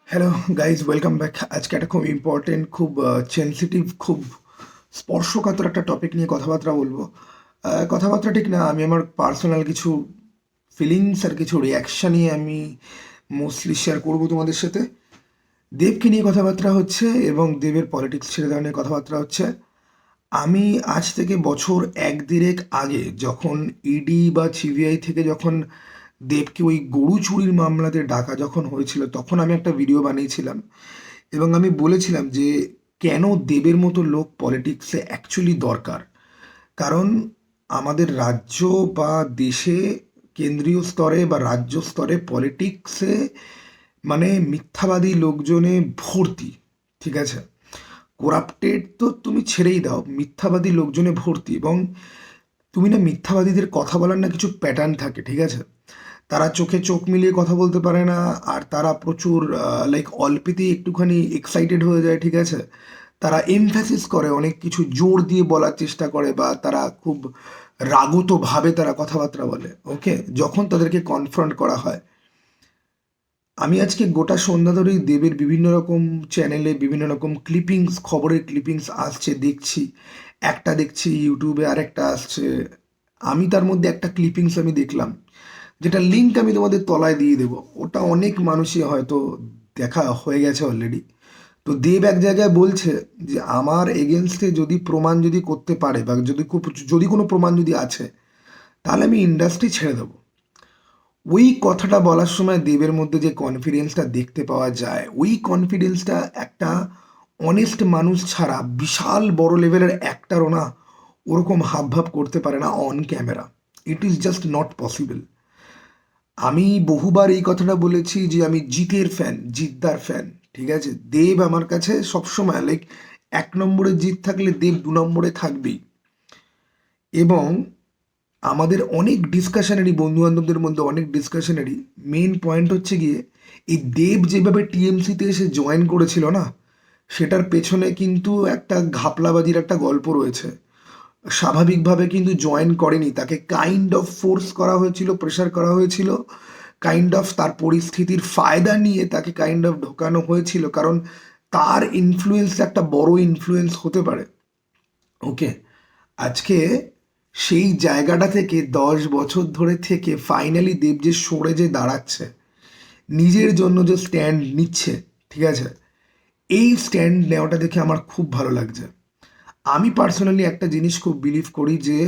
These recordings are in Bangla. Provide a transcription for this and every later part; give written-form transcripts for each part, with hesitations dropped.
Hello guys, welcome back. আজকে একটা খুব ইম্পর্টেন্ট, খুব সেন্সিটিভ, খুব স্পর্শকাতর একটা টপিক নিয়ে কথাবার্তা বলবো। কথাবার্তা ঠিক না, আমি আমার পার্সোনাল কিছু ফিলিংস আর কিছু রিয়াকশান নিয়ে আমি মোস্টলি শেয়ার করবো তোমাদের সাথে। দেবকে নিয়ে কথাবার্তা হচ্ছে এবং দেবের পলিটিক্স ছেড়ে দেওয়া নিয়ে কথাবার্তা হচ্ছে। আমি আজ থেকে বছর এক দেড়েক আগে যখন ইডি বা সিবিআই থেকে যখন দেবকে ওই গরু চুরির মামলাতে ডাকা যখন হয়েছিল, তখন আমি একটা ভিডিও বানিয়েছিলাম এবং আমি বলেছিলাম যে কেন দেবের মতো লোক পলিটিক্সে অ্যাকচুয়ালি দরকার। কারণ আমাদের রাজ্য বা দেশে কেন্দ্রীয় স্তরে বা রাজ্য স্তরে পলিটিক্সে মানে মিথ্যাবাদী লোকজনে ভর্তি। ঠিক আছে, করাপ্টেড তো তুমি ছেড়েই দাও, মিথ্যাবাদী লোকজনে ভর্তি। এবং তুমি না, মিথ্যাবাদীদের কথা বলার না কিছু প্যাটার্ন থাকে, ঠিক আছে? তারা চোখে চোখ মিলিয়ে কথা বলতে পারে না, আর তারা প্রচুর লাইক অল্পেতেই একটুখানি এক্সাইটেড হয়ে যায়, ঠিক আছে? তারা এমফ্যাসিস করে, অনেক কিছু জোর দিয়ে বলার চেষ্টা করে, বা তারা খুব রাগতভাবে তারা কথাবার্তা বলে। ওকে, যখন তাদেরকে কনফ্রন্ট করা হয়। আমি আজকে গোটা সন্ধ্যা ধরেই দেবের বিভিন্ন রকম চ্যানেলে বিভিন্ন রকম ক্লিপিংস, খবরের ক্লিপিংস আসছে দেখছি। একটা দেখছি ইউটিউবে, আরেকটা আসছে। আমি তার মধ্যে একটা ক্লিপিংস আমি দেখলাম, যেটা লিঙ্ক আমি তোমাদের তলায় দিয়ে দেবো। ওটা অনেক মানুষই হয়তো দেখা হয়ে গেছে অলরেডি। তো দেব এক জায়গায় বলছে যে আমার এগেনস্টে যদি প্রমাণ যদি করতে পারে, বা যদি কোনো প্রমাণ যদি আছে, তাহলে আমি ইন্ডাস্ট্রি ছেড়ে দেবো। ওই কথাটা বলার সময় দেবের মধ্যে যে কনফিডেন্সটা দেখতে পাওয়া যায়, ওই কনফিডেন্সটা একটা অনেস্ট মানুষ ছাড়া বিশাল বড় লেভেলের অ্যাক্টারও না ওরকম হাবভাব করতে পারে না on camera. It is just not possible. আমি বহুবার এই কথাটা বলেছি যে আমি জিতের ফ্যান, জিদ্দার ফ্যান। ঠিক আছে, দেব আমার কাছে সবসময় লাইক এক নম্বরে জিত থাকলে দেব দু নম্বরে থাকবেই। এবং আমাদের অনেক ডিসকাশনেরই, বন্ধু বান্ধবদের মধ্যে অনেক ডিসকাশনেরই মেন পয়েন্ট হচ্ছে গিয়ে এই দেব যেভাবে টিএমসিতে এসে জয়েন করেছিল না, সেটার পেছনে কিন্তু একটা ঘাপলাবাজির একটা গল্প রয়েছে। স্বাভাবিকভাবে কিন্তু জয়েন করেনি, তাকে কাইন্ড অফ ফোর্স করা হয়েছিল, প্রেশার করা হয়েছিল, কাইন্ড অফ তার পরিস্থিতির ফায়দা নিয়ে তাকে কাইন্ড অফ ঢোকানো হয়েছিল, কারণ তার ইনফ্লুয়েন্স একটা বড় ইনফ্লুয়েন্স হতে পারে। ওকে, আজকে সেই জায়গাটা থেকে 10 বছর ধরে থেকে ফাইনালি দেব যে সরে যে দাঁড়াচ্ছে, নিজের জন্য যে স্ট্যান্ড নিচ্ছে, ঠিক আছে, এই স্ট্যান্ড নেওয়াটা দেখে আমার খুব ভালো লাগছে। আমি পার্সোনালি একটা জিনিস খুব বিলিভ করি যে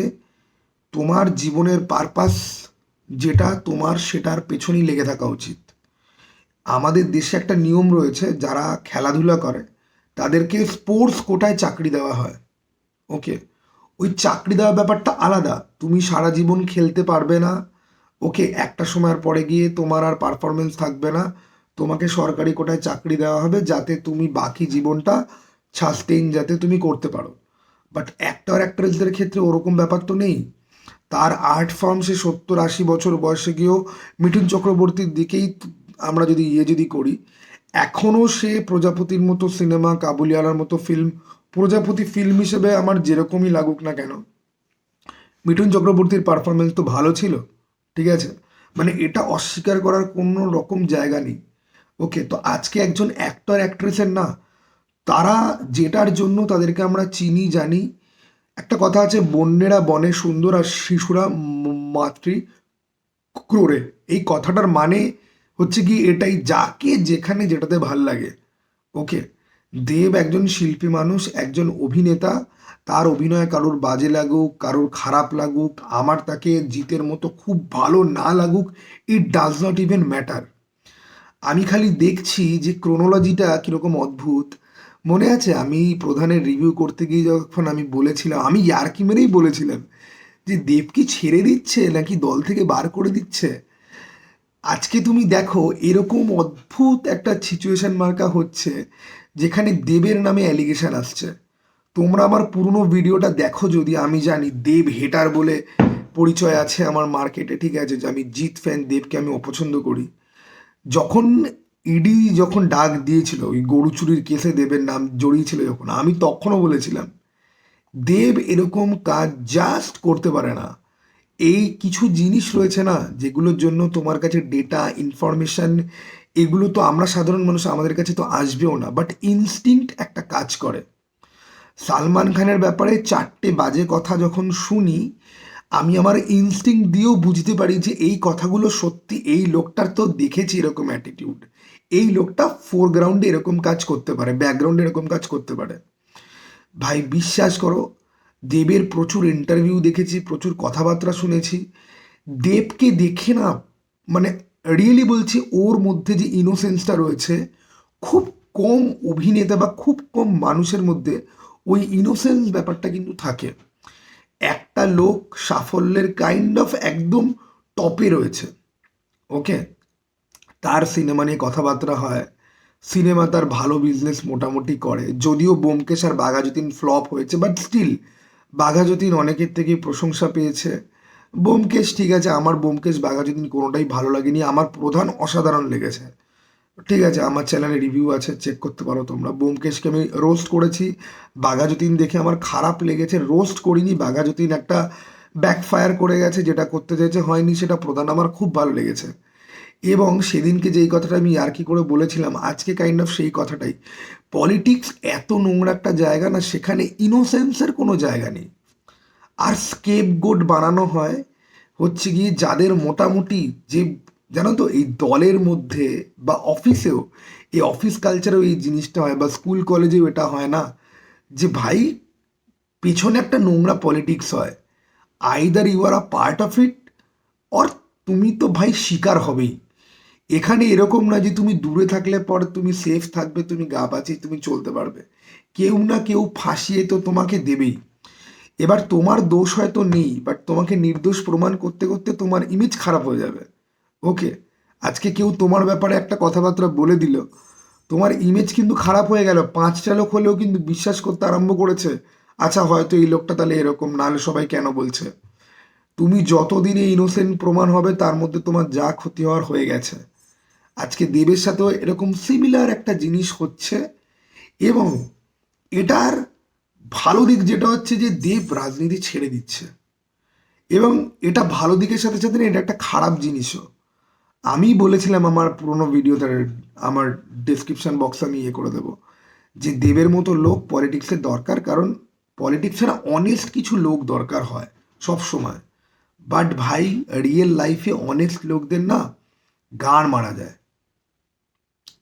তোমার জীবনের পারপাস যেটা তোমার, সেটার পেছনেই লেগে থাকা উচিত। আমাদের দেশে একটা নিয়ম রয়েছে, যারা খেলাধুলা করে তাদেরকে স্পোর্টস কোটায় চাকরি দেওয়া হয়। ওকে, ওই চাকরি দেওয়ার ব্যাপারটা আলাদা। তুমি সারা জীবন খেলতে পারবে না। ওকে, একটা সময়ের পরে গিয়ে তোমার আর পারফরমেন্স থাকবে না, তোমাকে সরকারি কোটায় চাকরি দেওয়া হবে যাতে তুমি বাকি জীবনটা সাস্টেইন যাতে তুমি করতে পারো। বাট অ্যাক্টর অ্যাক্ট্রেসদের ক্ষেত্রে ওরকম ব্যাপার তো নেই। তার আর্ট ফর্ম সে 70-80 বছর বয়সে গিয়েও মিঠুন চক্রবর্তীর দিকেই আমরা যদি যদি করি, এখনও সে প্রজাপতির মতো সিনেমা, কাবুলিওয়ালার মতো ফিল্ম, প্রজাপতি ফিল্ম হিসেবে আমার যেরকমই লাগুক না কেন, মিঠুন চক্রবর্তীর পারফরমেন্স তো ভালো ছিল। ঠিক আছে, মানে এটা অস্বীকার করার কোনো রকম জায়গা নেই। ওকে, তো আজকে একজন অ্যাক্টর অ্যাক্ট্রেসের না, তারা যেটার জন্য তাদেরকে আমরা চিনি জানি, একটা কথা আছে, বন্যেরা বনে সুন্দর আর শিশুরা মাতৃ ক্রোড়ে। এই কথাটার মানে হচ্ছে কি এটাই, যাকে যেখানে যেটাতে ভাল লাগে। ওকে, দেব একজন শিল্পী মানুষ, একজন অভিনেতা। তার অভিনয় কারোর বাজে লাগুক, কারোর খারাপ লাগুক, আমার তাকে জিতের মতো খুব ভালো না লাগুক, it does not even matter. আমি খালি দেখছি যে ক্রোনোলজিটা কীরকম অদ্ভুত। মনে আছে আমি প্রধানের রিভিউ করতে গিয়ে যখন আমি বলেছিলাম, আমি ইয়ার্কি মেরেই বলেছিলাম যে দেব কি ছেড়ে দিচ্ছে নাকি দল থেকে বার করে দিচ্ছে। আজকে তুমি দেখো এরকম অদ্ভুত একটা সিচুয়েশন মার্কা হচ্ছে, যেখানে দেবের নামে অ্যালিগেশন আসছে। তোমরা আমার পুরনো ভিডিওটা দেখো, যদি আমি জানি দেব হেটার বলে পরিচয় আছে আমার মার্কেটে, ঠিক আছে, যে আমি জিৎ ফ্যান, দেবকে আমি অপছন্দ করি। যখন ইডি যখন ডাক দিয়েছিল ওই গরু চুরির কেসে দেবের নাম জড়িয়েছিল, যখন আমি তখনও বলেছিলাম দেব এরকম কাজ জাস্ট করতে পারে না। এই কিছু জিনিস রয়েছে না, যেগুলোর জন্য তোমার কাছে ডেটা, ইনফরমেশন, এগুলো তো আমরা সাধারণ মানুষ, আমাদের কাছে তো আসবেও না, বাট ইনস্টিংক্ট একটা কাজ করে। সালমান খানের ব্যাপারে 4টে বাজে কথা যখন শুনি, আমি আমার ইনস্টিংক্ট দিয়েও বুঝতে পারি যে এই কথাগুলো সত্যি, এই লোকটার তো দেখেছি এরকম অ্যাটিটিউড, এই লোকটা ফোরগ্রাউন্ডে এরকম কাজ করতে পারে, ব্যাকগ্রাউন্ডে এরকম কাজ করতে পারে। ভাই বিশ্বাস করো, দেবের প্রচুর ইন্টারভিউ দেখেছি, প্রচুর কথাবার্তা শুনেছি। দেবকে দেখে না, মানে রিয়েলি বলছি, ওর মধ্যে যে ইনোসেন্সটা রয়েছে, খুব কম অভিনেতা বা খুব কম মানুষের মধ্যে ওই ইনোসেন্স ব্যাপারটা কিন্তু থাকে। একটা লোক সাফল্যের কাইন্ড অফ একদম টপে রয়েছে, ওকে, তার সিনেমা নিয়ে কথাবার্তা হয়, সিনেমা তার ভালো বিজনেস মোটামুটি করে, যদিও ব্যোমকেশ আর বাঘাযতীন ফ্লপ হয়েছে, বাট স্টিল বাঘাযতীন অনেকের থেকেই প্রশংসা পেয়েছে। ব্যোমকেশ ঠিক আছে, আমার ব্যোমকেশ বাঘাযতীন কোনোটাই ভালো লাগেনি, আমার প্রধান অসাধারণ লেগেছে। ঠিক আছে, আমার চ্যানেলে রিভিউ আছে, চেক করতে পারো তোমরা। ব্যোমকেশকে আমি রোস্ট করেছি, বাঘাযতীন দেখে আমার খারাপ লেগেছে। রোস্ট করিনি, বাঘাযতীন একটা ব্যাকফায়ার করে গেছে, যেটা করতে চেয়েছে হয়নি, সেটা প্রধান আমার খুব ভালো লেগেছে। এবং সেদিনকে যেই কথাটা আমি আর কি করে বলেছিলাম, আজকে কাইন্ড অফ সেই কথাটাই। পলিটিক্স এত নোংরা একটা জায়গা না, সেখানে ইনোসেন্সের কোনো জায়গা নেই। আর স্কেপগোট বানানো হয় হচ্ছে গিয়ে যাদের মোটামুটি যে, জানো তো, এই দলের মধ্যে বা অফিসেও, এই অফিস কালচারেও এই জিনিসটা হয়, বা স্কুল কলেজেও এটা হয় না, যে ভাই পেছনে একটা নোংরা পলিটিক্স হয়। Either you are a part of it, or তুমি তো ভাই শিকার হবেই। এখানে এরকম না যে তুমি দূরে থাকলে পরে তুমি সেফ থাকবে, তুমি গা বাঁচিয়ে তুমি চলতে পারবে। কেউ না কেউ ফাঁসিয়ে তো তোমাকে দেবেই। এবার তোমার দোষ হয়তো নেই, বাট তোমাকে নির্দোষ প্রমাণ করতে করতে তোমার ইমেজ খারাপ হয়ে যাবে। ওকে, আজকে কেউ তোমার ব্যাপারে একটা কথাবার্তা বলে দিল, তোমার ইমেজ কিন্তু খারাপ হয়ে গেল, 5টা লোক হলেও কিন্তু বিশ্বাস করতে আরম্ভ করেছে, আচ্ছা হয়তো এই লোকটা তাহলে এরকম, নাহলে সবাই কেন বলছে। তুমি যতদিনে ইনোসেন্ট প্রমাণ হবে, তার মধ্যে তোমার যা ক্ষতি হওয়ার হয়ে গেছে। আজকে দেবের সাথেও এরকম সিমিলার একটা জিনিস হচ্ছে। এবং এটার ভালো দিক যেটা হচ্ছে যে দেব রাজনীতি ছেড়ে দিচ্ছে, এবং এটা ভালো দিকের সাথে সাথে না, এটা একটা খারাপ জিনিসও। আমি বলেছিলাম আমার পুরোনো ভিডিওতে, আমার ডেসক্রিপশন বক্স আমি ইয়ে করে দেবো, যে দেবের মতো লোক পলিটিক্সের দরকার, কারণ পলিটিক্সের অনেস্ট কিছু লোক দরকার হয় সব সময়। বাট ভাই, রিয়েল লাইফে অনেস্ট লোকদের না গাঁড় মারা যায়,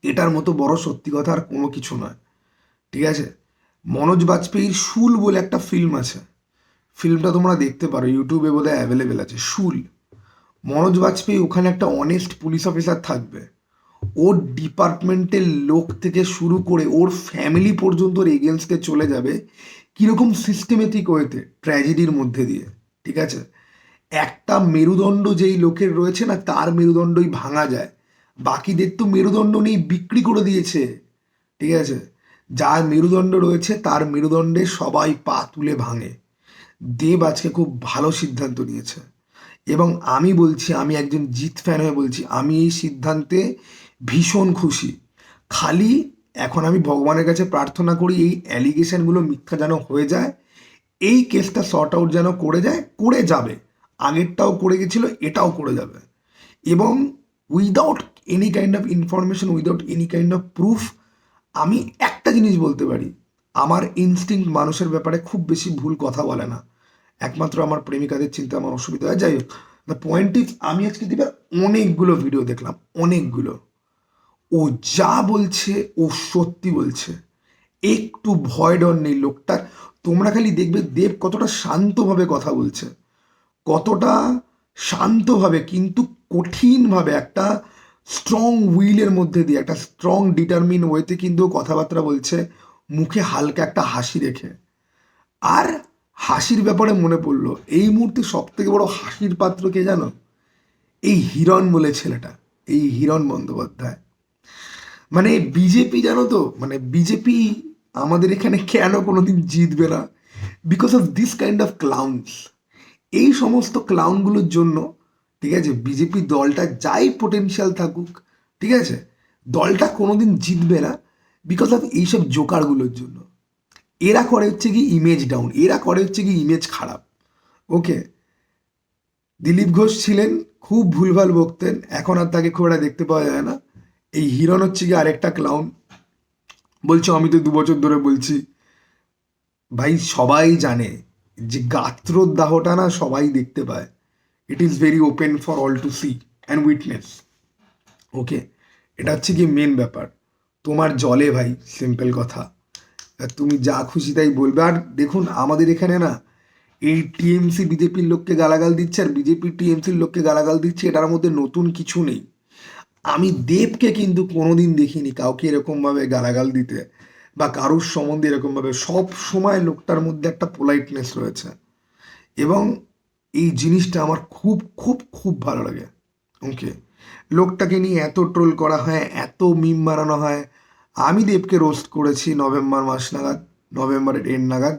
এটার মতো বড় সত্যি কথা আর কোনো কিছু নয়। ঠিক আছে, মনোজ বাজপেয়ীর শুল বলে একটা ফিল্ম আছে, ফিল্মটা তোমরা দেখতে পারো, ইউটিউবে বোধহয় অ্যাভেলেবেল আছে, শুল। মনোজ বাজপেয়ী ওখানে একটা অনেস্ট পুলিশ অফিসার থাকবে, ওর ডিপার্টমেন্টের লোক থেকে শুরু করে ওর ফ্যামিলি পর্যন্ত ওর এগেনস্টে চলে যাবে, কীরকম সিস্টেমেটিক ওয়েতে, ট্র্যাজেডির মধ্যে দিয়ে। ঠিক আছে, একটা মেরুদণ্ড যেই লোকের রয়েছে না, তার মেরুদণ্ডই ভাঙা যায়, বাকিদের তো মেরুদণ্ড নেই, বিক্রি করে দিয়েছে। ঠিক আছে, যার মেরুদণ্ড রয়েছে তার মেরুদণ্ডে সবাই পা তুলে ভাঙে। দেব আজকে খুব ভালো সিদ্ধান্ত নিয়েছে, এবং আমি বলছি, আমি একজন জিৎ ফ্যান হয়ে বলছি, আমি এই সিদ্ধান্তে ভীষণ খুশি। খালি এখন আমি ভগবানের কাছে প্রার্থনা করি এই অ্যালিগেশনগুলো মিথ্যা যেন হয়ে যায়, এই কেসটা সর্ট আউট যেন করে যায়, করে যাবে, আগেরটাও করে গেছিলো, এটাও করে যাবে। এবং without any kind of information, without any kind of proof, আমি একটা জিনিস বলতে পারি, আমার ইনস্টিংক্ট মানুষের ব্যাপারে খুব বেশি ভুল কথা বলে না, একমাত্র আমার প্রেমিকাদের চিন্তা আমার অসুবিধা হয়। যাই হোক, দ্য পয়েন্ট ইজ, আমি আজকে দিবার অনেকগুলো ভিডিও দেখলাম, অনেকগুলো, ও যা বলছে ও সত্যি বলছে, একটু ভয় ডর নেই লোকটার। তোমরা খালি দেখবে দেব কতটা শান্তভাবে কথা বলছে, কতটা শান্তভাবে কিন্তু কঠিনভাবে, একটা স্ট্রং উইলের মধ্যে দিয়ে, একটা স্ট্রং ডিটারমিন ওয়েতে কিন্তু ও কথাবার্তা বলছে, মুখে হালকা একটা হাসি রেখে। আর হাসির ব্যাপারে মনে পড়লো, এই মুহূর্তে সব থেকে বড় হাসির পাত্র কে জানো? এই হিরণ বলে ছেলেটা, এই হিরণ বন্দ্যোপাধ্যায়। মানে বিজেপি, জানো তো, মানে বিজেপি আমাদের এখানে কেন কোনোদিন জিতবে না, because of this kind of clowns. এই সমস্ত ক্লাউনগুলোর জন্য, ঠিক আছে, বিজেপি দলটা যাই পোটেনশিয়াল থাকুক, ঠিক আছে, দলটা কোনোদিন জিতবে না, বিকজ অফ এইসব জোকারগুলোর জন্য। এরা করে হচ্ছে কি ইমেজ ডাউন, এরা করে হচ্ছে কি ইমেজ খারাপ। ওকে, দিলীপ ঘোষ ছিলেন, খুব ভুলভাল বকতেন, এখন আর তাকে খুব একটা দেখতে পাওয়া যায় না। এই হিরণ হচ্ছে কি আরেকটা ক্লাউন। বলছো আমি তো 2 বছর ধরে বলছি। ভাই সবাই জানে যে গাত্রোদাহটা না সবাই দেখতে পায়। It is very open for all to see and witness. Okay, এটা হচ্ছে কি মেন ব্যাপার। তোমার জলে ভাই, সিম্পল কথা। আর তুমি যা খুশি তাই বলবে। আর দেখুন আমাদের এখানে না এই টিএমসি বিজেপির লোককে গালাগাল দিচ্ছে আর বিজেপি টিএমসির লোককে গালাগাল দিচ্ছে, এটার মধ্যে নতুন কিছু নেই। আমি দেবকে কিন্তু কোনোদিন দেখিনি কাউকে এরকমভাবে গালাগাল দিতে বা কারুর সম্বন্ধে এরকমভাবে। সব সময় লোকটার মধ্যে একটা পোলাইটনেস রয়েছে এবং এই জিনিসটা আমার খুব খুব খুব ভালো লাগে। ওকে, লোকটাকে নিয়ে এত ট্রোল করা হয়, এত মিম বানানো হয়। আমি দেবকে রোস্ট করেছি নভেম্বর মাস নাগাদ, নভেম্বরের এন্ড নাগাদ।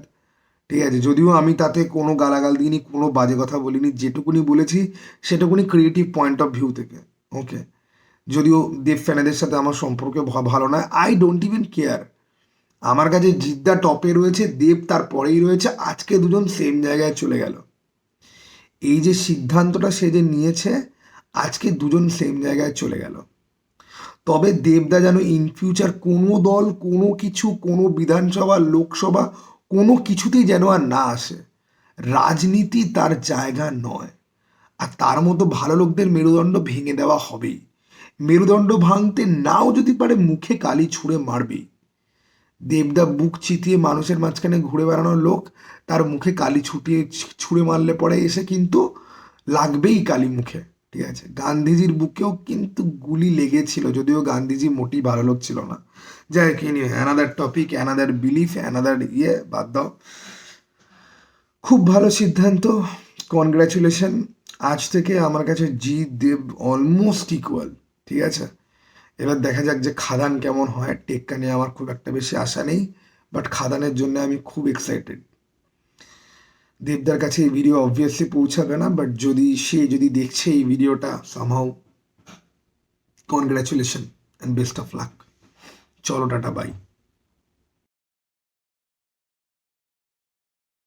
ঠিক আছে, যদিও আমি তাতে কোনো গালাগাল দিইনি, কোনো বাজে কথা বলিনি, যেটুকুনি বলেছি সেটুকুনি ক্রিয়েটিভ পয়েন্ট অফ ভিউ থেকে। ওকে, যদিও দেব ফ্যানেদের সাথে আমার সম্পর্ক ভালো নয়, আই ডোন্ট ইভেন কেয়ার। আমার কাছে জিদ্দা টপে রয়েছে, দেব তার পরেই রয়েছে, আজকে দুজন সেম জায়গায় চলে গেল। এই যে সিদ্ধান্তটা সে যে নিয়েছে, আজকে দুজন সেম জায়গায় চলে গেল। তবে দেবদা যেন ইন ফিউচার কোনো দল, কোনো কিছু, কোনো বিধানসভা, লোকসভা, কোনো কিছুতেই যেন আর না আসে। রাজনীতি তার জায়গা নয়। আর তার মতো ভালো লোকদের মেরুদণ্ড ভেঙে দেওয়া হবেই। মেরুদণ্ড ভাঙতে নাও যদি পারে মুখে কালি ছুঁড়ে মারবেই। দেবদা বুক চিতিয়ে মানুষের মাঝখানে ঘুরে বেড়ানোর লোক, তার মুখে কালি ছুঁড়ে মারলে পরে এসে কিন্তু লাগবেই কালি মুখে। ঠিক আছে, গান্ধীজির বুকেও কিন্তু গুলি লেগেছিল, যদিও গান্ধীজি মোটেই ভালো লোক ছিল না। যাই হোক, নিয়ে another topic, another belief, another বাদ দাও। খুব ভালো সিদ্ধান্ত, কনগ্রাচুলেশন। আজ থেকে আমার কাছে জি দেব অলমোস্ট ইকুয়াল। ঠিক আছে, এবার দেখা যাক যে খাদান কেমন হয়। টেক্কা নিয়ে আমার খুব একটা বেশি আশা নেই, বাট খাদানের জন্য আমি খুব এক্সাইটেড। দেবদার কাছে এই ভিডিও অবভিয়াসলি পৌঁছাবে না, বাট যদি দেখছে এই ভিডিওটা, somehow congratulation and best of luck. চলো টাটা, বাই।